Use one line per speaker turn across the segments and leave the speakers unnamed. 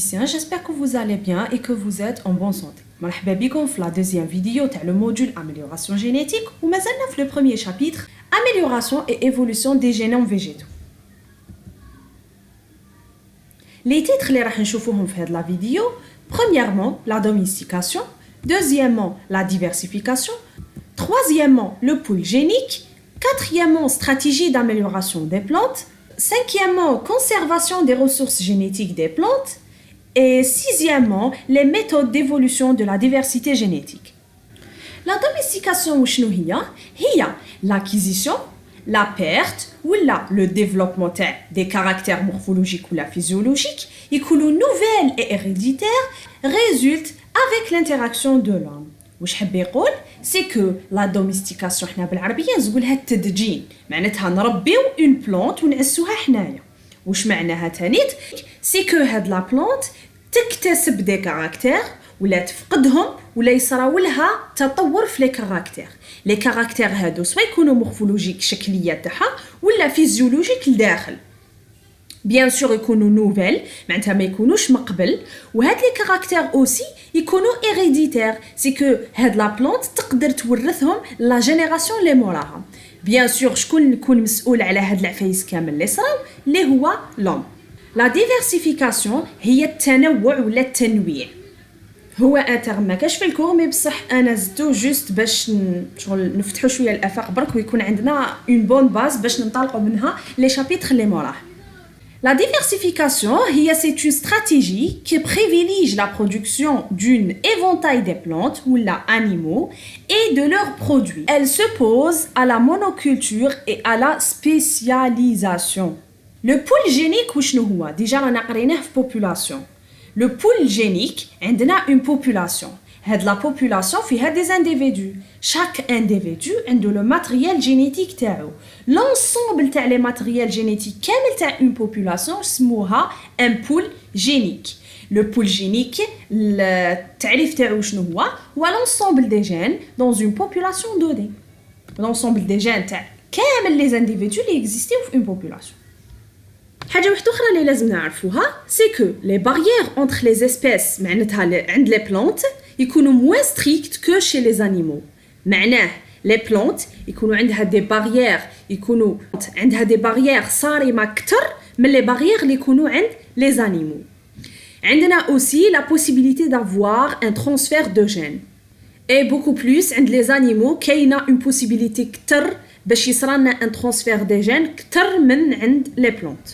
diététiciens, j'espère que vous allez bien et que vous êtes en bonne santé. مرحبا بكم في la deuxième vidéo تاع le module amélioration génétique ومازلنا في le premier chapitre amélioration et évolution des génomes végétaux. Les titres اللي راح نشوفوهم في هذه la vidéo, premièrement la domestication, deuxièmement la diversification, troisièmement le pool génique, quatrièmement stratégie d'amélioration des plantes, cinquièmement conservation des ressources génétiques des plantes et sixièmement les méthodes d'évolution de la diversité génétique. La domestication هي l'acquisition, la perte ou le développement des caractères morphologiques ou la physiologique يكونوا nouvelles et héréditaires résultent avec l'interaction de l'homme. واش حاب يقول c'est que la domestication حنا بالعربيه نقولها التدجين معناتها نربيو اون بلانت ونعسوها حنايا واش معناها تانيت c'est que هاد لا بلانت تكتسب دي كاركتير ولا تفقدهم ولا يصراو لها تطور في لي كاركتير لي كاركتير هادو سواء يكونوا مورفولوجيك شكليه تاعها ولا فيزيولوجيك لداخل bien sûr يكونوا نوفيل معناتها ما يكونوش مقبل وهاد لي كاركتير اوسي يكونوا هيريديتير سي كو هاد لا بلانت تقدر تورثهم لا جينيراسيون لي موراها bien sûr شكون يكون مسؤول على هاد العفايس كامل اللي صراو اللي هو لوم لا ديفيرسيفيكاسيون هي التنوع ولا التنويع هو ان تيرم ما كاش في الكور مي بصح انا زدتو جوست باش شغل نفتحوا شويه الافاق برك ويكون عندنا اون بون باز باش ننطلقوا منها لي شابيتر اللي موراه. La diversification, c'est une stratégie qui privilégie la production d'une éventail des plantes ou animaux et de leurs produits. Elle s'oppose à la monoculture et à la spécialisation. Le pool génique, déjà on a قريناه في population. Le pool génique, on a une population. La population فيها des individus. Chaque individu a le matériel génétique تاعو. L'ensemble تاع les matériels génétiques كامل تاع une population اسموها un pool génique. Le pool génique التعريف تاعو شنو هو l'ensemble des gènes dans une population donnée. L'ensemble des gènes تاع كامل les individus اللي existent في une population. حاجه واحده اخرى اللي لازم نعرفوها سي كو لي باريير انتر لي اسبيس معناتها عند لي بلانت يكونوا موان ستريكت كو شي لي انيمو معناه لي بلانت يكونوا عندها دي باريير يكونوا عندها دي باريير صارمه اكثر من لي باريير اللي يكونوا عند لي انيمو عندنا اوسي لا بوسيبيليتي دافوار ان ترانسفير دو جين اي بوكو بلوس عند لي انيمو كاينه اون بوسيبيليتي اكثر باش يصرالنا ان ترانسفير دي جين اكثر من عند لي بلانت.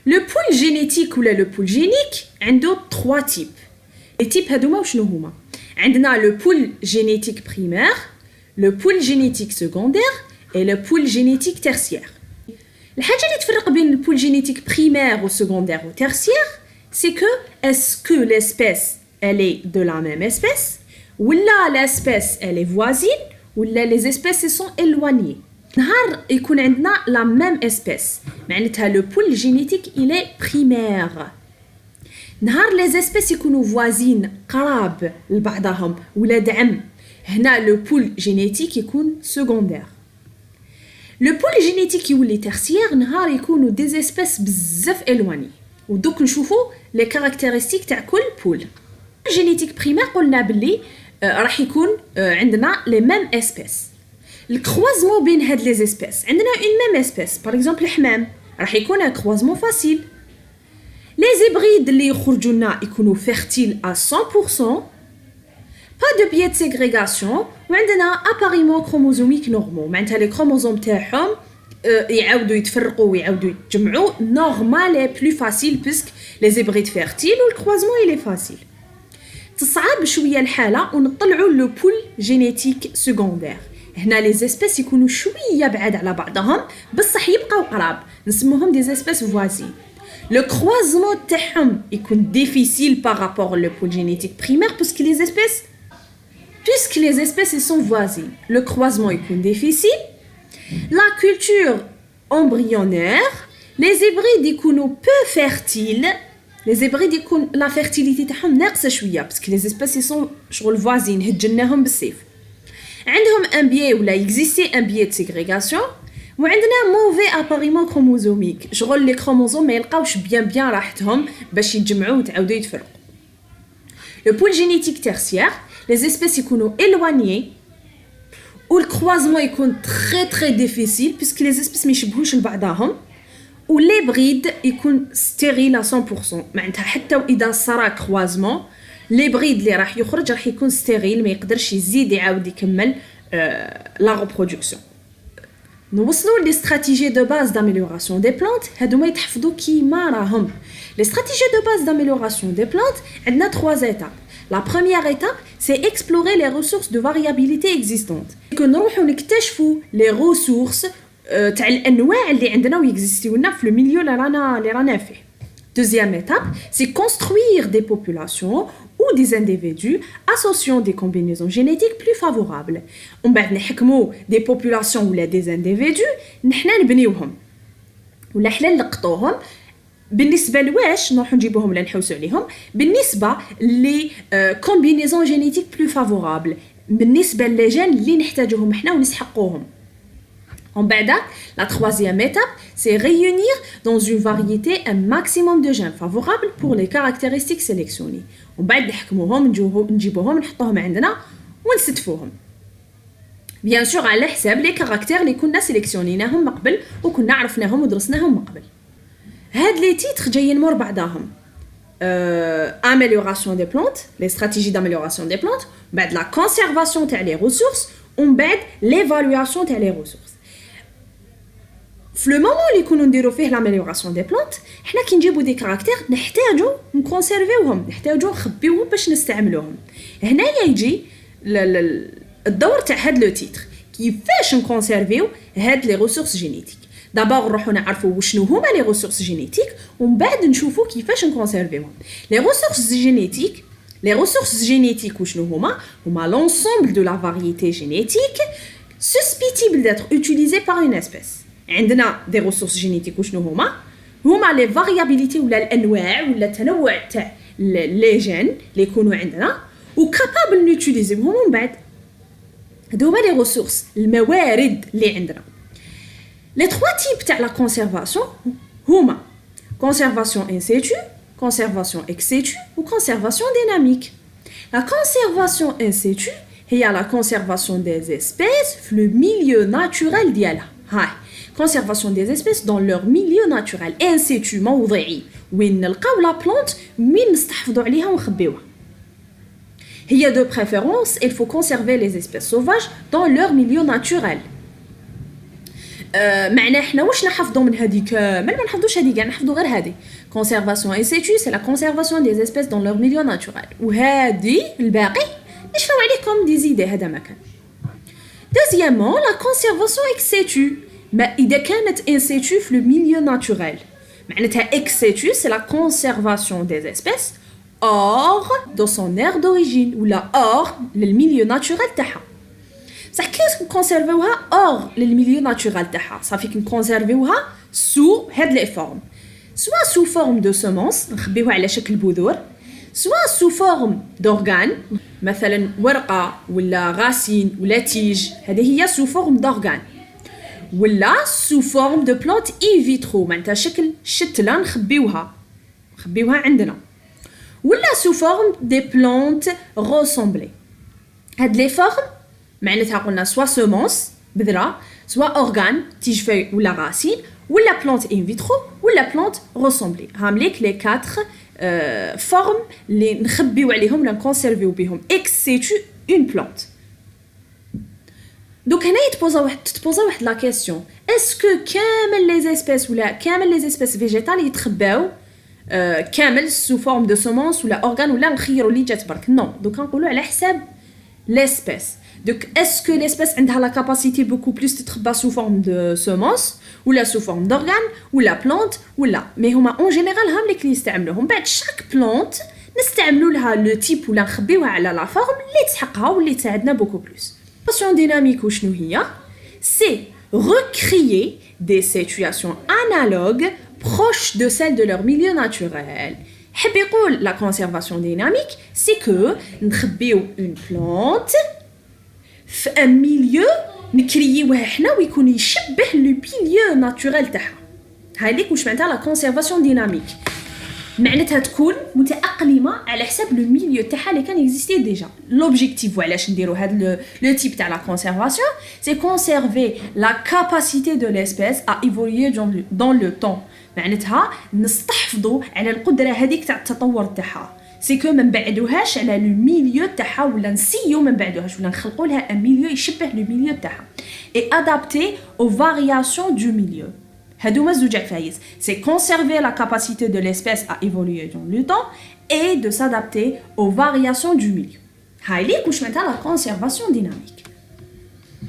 Le pool génétique ou le pool génique a trois types. Les types عندنا le pool génétique primaire, le pool génétique secondaire et le pool génétique tertiaire. الحاجة اللي تفرق بين le pool génétique primaire ou secondaire ou tertiaire, c'est que est-ce que l'espèce elle est de la même espèce ou là l'espèce elle est voisine ou là les espèces sont éloignées. نهار يكون عندنا la même espèce معناتها le pool génétique il est primaire. نهار les espèces يكونوا voisines قراب لبعضهم ولاد عم هنا le pool génétique يكون secondaire. Le pool génétique يولي tertiaire نهار يكونوا des espèces بزاف éloignées ودوك نشوفوا les caractéristiques تاع كل pool. génétique primaire قلنا باللي راح يكون عندنا les mêmes espèces. الكروازمون بين هاد لي اسبيس عندنا اون ميم اسبيس باغ اكزومبل الحمام راح يكون ان كروازمون فاسيل لي زيبريد اللي يخرجوا لنا يكونوا فيرتيل ا 100% با دو بيي دو سيغريغاسيون وعندنا اباريمون كروموزوميك نورمال معناتها لي كروموزوم تاعهم يعاودوا يتفرقوا ويعاودوا يتجمعوا نورمال بلو فاسيل باسكو لي زيبريد فيرتيل والكروازمون يلي فاسيل. تصعب شويه الحاله ونطلعوا لو بول جينيتيك سكوندير هنا لي اسبيس يكونوا شويه بعاد على بعضهم بصح يبقاو قراب نسموهم دي اسبيس فوازين. لو كروازمون تاعهم يكون ديفيسيل بارابور لو بول جينيتيك بريمير باسكو لي اسبيس سون فوازين لو كروازمون يكون ديفيسيل. لا كولتور امبريونير لي زيبريد يكونوا بو فيرتيل لي زيبريد يكون لا فيرتيليتي تاعهم ناقصه شويه باسكو لي اسبيس سون شغل فوازين هجناهم بالسيف عندهم ان بيي ولا اكزيستي ان بيي دو سيغريغاسيون وعندنا موفي اباريمون كروموزوميك شغل لي كروموزوم ما يلقاوش بيان راحتهم باش يتجمعوا وتعاودوا يتفرقوا. لو بول جينيتيك تيرسيير لي زيسبيس يكونوا éloignés و الكروازمون يكون très difficile puisque les espèces ما يشبهوش لبعضهم و لي بريد يكون ستيريل 100%. معناتها حتى واذا صرا كروازمون لي بريد اللي راح يخرج راح يكون ستيريل ما يقدرش يزيد يعاود يكمل لا ريبرودكسيون. نوصلوا لي استراتيجي دو باز d'amélioration des plantes هادوما يتحفظوا كيما راهم. Les stratégies de base d'amélioration des plantes عندنا 3 étapes. La première étape c'est explorer les ressources de variabilité existantes. نروحوا نكتشفوا les ressources تاع الانواع اللي عندنا ويكزيستيو لنا في الميليو اللي رانا فيه. Deuxième étape c'est construire des populations ou des individus associant des combinaisons génétiques plus favorables. ومن بعد نحكموا des populations ولا des individus نحنا نبنيوهم ولا حنا نلقطوهم بالنسبه لواش نروحوا نجيبوهم ولا نحوسوا عليهم بالنسبه لي combinaisons génétiques plus favorables بالنسبه للجين اللي نحتاجوهم حنا ونسحقوهم. En بعد, la troisième étape, c'est réunir dans une variété un maximum de gènes favorables pour les caractéristiques sélectionnées. ومن بعد نحكموهم نجيبوهم نحطوهم عندنا ونستفوهم. Bien sûr على حساب les caractères اللي كنا سيليكسيونيناهم من قبل وكنا عرفناهم ودرسناهم من قبل. هاد لي تيتر جايين مور بعضاهم. Amélioration des plantes, les stratégies d'amélioration des plantes, بعد la conservation تاع les ressources ومن بعد l'évaluation تاع les ressources. في لو مومون اللي يكونوا نديروا فيه لاميليوراسيون دي بلانت حنا كي نجيبوا دي كاركتير نحتاجوا نكونسيرفيوهم نحتاجوا نخبيوهم باش نستعملوهم. هنايا يجي الدور تاع هاد لو تيتر كيفاش نكونسيرفيو هاد لي ريسورس جينيتيك. دابا نروحوا نعرفوا وشنو هما لي ريسورس جينيتيك ومن بعد نشوفوا كيفاش نكونسيرفيوهم. لي ريسورس جينيتيك وشنو هما l'ensemble de la variété génétique susceptible d'être utilisée par une espèce. عندنا دي ريسورس جينيتيك وشنو هما لي فاريابيليتي ولا الانواع ولا التنوع تاع لي جين اللي يكونوا عندنا وكابابل نوتيليزيوهم من بعد. هادو هما لي ريسورس الموارد اللي عندنا. لي 3 تيب تاع لا كونسيرفاسيون هما كونسيرفاسيون ان سيتو كونسيرفاسيون اكس سيتو وكونسيرفاسيون ديناميك. لا كونسيرفاسيون ان سيتو هي لا كونسيرفاسيون دي اسبيس في لو ميليو ناتورال ديالها. هاي conservation des espèces dans leur milieu naturel in situ موضعي وين نلقاو لا بلانت وين نستحفظوا عليها ونخبيوها. هي de préférence il faut conserver les espèces sauvages dans leur milieu naturel. معناه احنا واش نحفظوا من هذه كامل ما نحفظوش هذه كاع نحفظوا غير هذه. conservation in situ c'est la conservation des espèces dans leur milieu naturel وهذه الباقي نشفاو عليكم دي زيدي هذا مكان. deuxièmement la conservation ex situ ما إذا كانت in situ في le milieu naturel معناتها ex situ c'est la conservation des espèces hors de son aire d'origine ولا hors للميليو naturel تاعها. صح كي نكونسيرفيوها hors للميليو naturel تاعها صافي نكونسيرفيوها سو هاد لي فورم سوا سو فورم دو سيمونس نخبيوها على شكل بذور سوا سو فورم دورغان مثلا ورقة ولا غاسين ولا تيج هذه هي سو فورم دورغان ولا سو فورم دو بلانت ان فيترو معناتها شكل شتله نخبيوها عندنا ولا سو فورم دي بلانت ريسومبلي. هاد لي فورم معناتها قلنا سوا سيمونس بذره سوا اورغان تيج في ولا غاسين ولا بلانت ان فيترو ولا بلانت ريسومبلي. هامليك لي 4 فورم اللي نخبيو عليهم ولا نكونسيرفيو بهم اكس سيتو اون بلانت. دوك هنا تتبوزا واحد لا كيسيون اسكو كامل لي زيسبيس ولا كامل لي زيسبيس فيجيتال يتخباو كامل سو فورم دو سيمونس ولا اورغان ولا نخيروا اللي جات برك نو. دوك نقولوا على حساب ليسبيس. دوك اسكو ليسبيس عندها لا كاباسيتي بوكو بلوس تتخبا سو فورم دو سيمونس ولا سو فورم دورغان ولا بلانت ولا مي هما اون جينيرال هامليك اللي يستعملوهم. بعد شاك بلانت نستعملوا لها لو تيب ولا نخبيوها على لا فورم اللي تحقها واللي تساعدنا بوكو بلوس. Situation dynamique وشنو هي c'est recréer des situations analogues proches de celles de leur milieu naturel. حب يقول la conservation dynamique c'est que نخبيو une plante في un milieu نكريوه حنا ويكون يشبه لو ميليو ناتوريل تاعها. هاي ليك واش معناتها لا كونسيرفاسيون ديناميك، معناتها تكون متأقلمة على حساب لو ميليو تاعها اللي كان اكزيستي ديجا. لوبجيكتيف وعلاش نديرو هاد لو تيب تاع لا كونسيرفاسيون سي كونسيرفي لا كاباسيتي دو ليسبيس ا ايفولوي دون لو طون، معناتها نستحفظوا على القدرة هذيك تاع التطور تاعها. سي كو ما نبعدوهاش على لو ميليو تاعها ولا نسيو ما نبعدوهاش ولا نخلقوا لها ان ميليو يشبه لو ميليو تاعها اي ادابتي او فارياسيون دو ميليو. هادوما زوج عفايس، سي كونسيرفي لا كاباسيتي دو ليسبيس ا ايفولوي دون لو طون اي دو سادابتي او فارياسيون دو ميليو. هاي ليك واش معناتها لا كونسيرفاسيون ديناميك.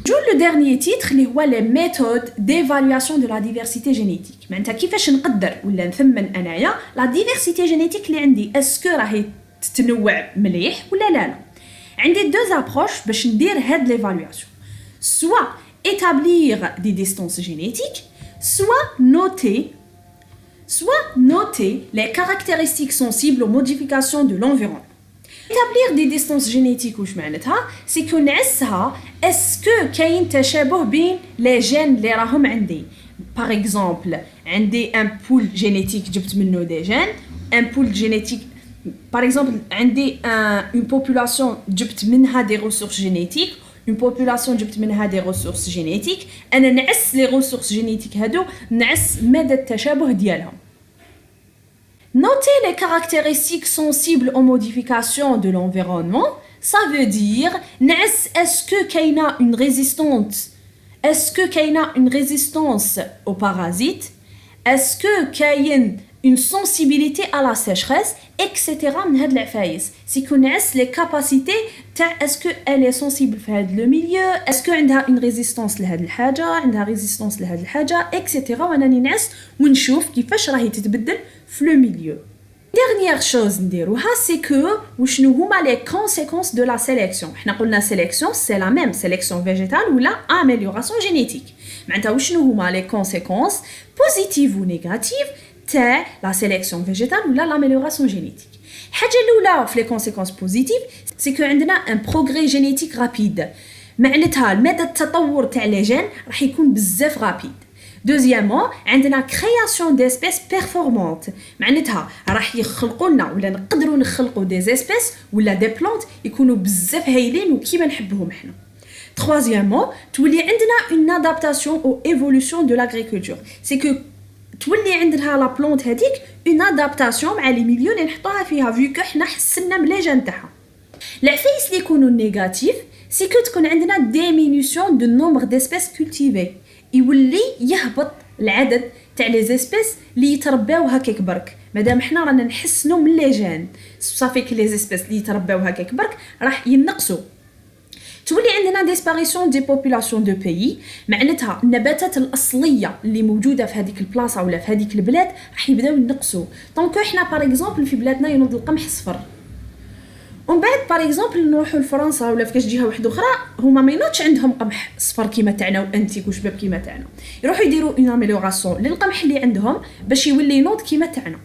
جو لو ديرنيي تيتر اللي هو لي ميثود ديفالواسيون دو لا ديفيرسيتي جينيتيك، معناتها كيفاش نقدر ولا نثمن انايا لا ديفيرسيتي جينيتيك اللي عندي، اسكو راهي تتنوع مليح ولا لا. عندي دو زابروش باش ندير هاد ليفالواسيون، سوا établir des distances génétiques, soit noter les caractéristiques sensibles aux modifications de l'environnement. Établir des distances génétiques واش معناتها سي كو نعسها اسكو كاين تشابه بين لي جين اللي راهم عندي. باغ اكزومبل عندي ان بول جينيتيك جبت منه دي جين، ان بول جينيتيك باغ اكزومبل عندي اون بوبولاسيون جبت منها دي ريسورس جينيتيك، une population جبت منها des ressources génétiques، أنا نعس les ressources génétiques هادو، نعس مدى التشابه ديالهم. Noter les caractéristiques sensibles aux modifications de l'environnement, ça veut dire نعس est-ce que كاينة une résistance aux parasites, est-ce que كاين une sensibilité à la sécheresse, etc. من هاد العفايس سي كونعس لي كاباسيتي تاع اسكو elle est sensible في هاد لو ميليو، اسكو عندها une résistance لهاد الحاجه، عندها ريزيستانس لهاد الحاجه etc. وانني نعس ونشوف كيفاش راهي تتبدل في لو ميليو. dernière chose نديروها سي كو وشنو هما لي كونسيكونس دو لا سيليكسيون. حنا قلنا سيليكسيون سي لا ميم سيليكسيون فيجيتال ولا اميليوراسيون جينيتيك، معناتها وشنو هما لي كونسيكونس بوزيتيف و نيجاتيف تاع لا سيليكسيون فيجيتال ولا لاميليوراسيون جينيتيك. الحاجه الاولى في لي كونسيكونس بوزيتيف سي كو عندنا ان بروغري جينيتيك رابيد، معناتها مدى التطور تاع لي جين راح يكون بزاف رابيد. دوزيامون عندنا كرياسيون ديسبيس بيرفورمانت، معناتها راح يخلقوا لنا ولا نقدروا نخلقوا دي زيسبيس ولا دي بلانت يكونوا بزاف هايلين وكيما نحبهم حنا. troisièmement تولي عندنا une adaptation aux évolutions de l'agriculture، c'est que تولي عندها لا بلونت هذيك اون ادابتاسيون مع لي ميليو اللي نحطوها فيها فيكو حنا حسنا من لي جين تاعها. العفايس اللي يكونوا نيجاتيف سي كو تكون عندنا ديمينيسيون دو نومبر ديسبيس كولتيفي، يولي يهبط العدد تاع لي زيسبيس اللي يترباو هكاك برك، مادام حنا رانا نحسنوا من لي جين صافي كي لي زيسبيس اللي يترباو هكاك برك راح ينقصوا. تولي عندنا ديسباريسيون دي بوبولاسيون دو بيي، معناتها النباتات الاصليه اللي موجوده في هذيك البلاصه ولا في هذيك البلاد راح يبداو ينقصوا. دونك حنا باغ اكزومبل في بلادنا ينوض القمح صفر، ومن بعد باغ اكزومبل نروحوا لفرنسا ولا في كاش جهه واحده اخرى هما ما ينوضش عندهم قمح صفر كيما تاعنا وانتيك وشباب كيما تاعنا، يروحوا يديروا اون اميليوراسيون للقمح اللي عندهم باش يولي ينوض كيما تاعنا.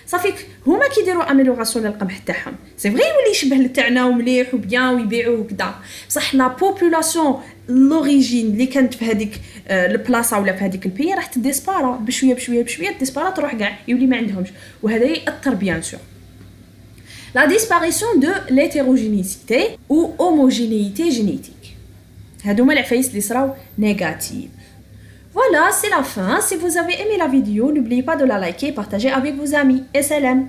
صافي هما كيديروا اميليوراسيون للقمح تاعهم سي فري يولي يشبه لتاعنا ومليح وبيان ويبيعوه وكذا، بصح لا بوبولاسيون لوريجين اللي كانت في هذيك البلاصه ولا في هذيك البي راح تديسبارا بشويه بشويه بشويه، ديسبارا تروح كاع يولي ما عندهمش، وهذا ياثر بيان سور. La disparition de l'hétérogénéité ou homogénéité génétique. هادوما العفايس اللي صراو négative. Voilà, c'est la fin. Si vous avez aimé la vidéo, n'oubliez pas de la liker et partager avec vos amis. Et salam!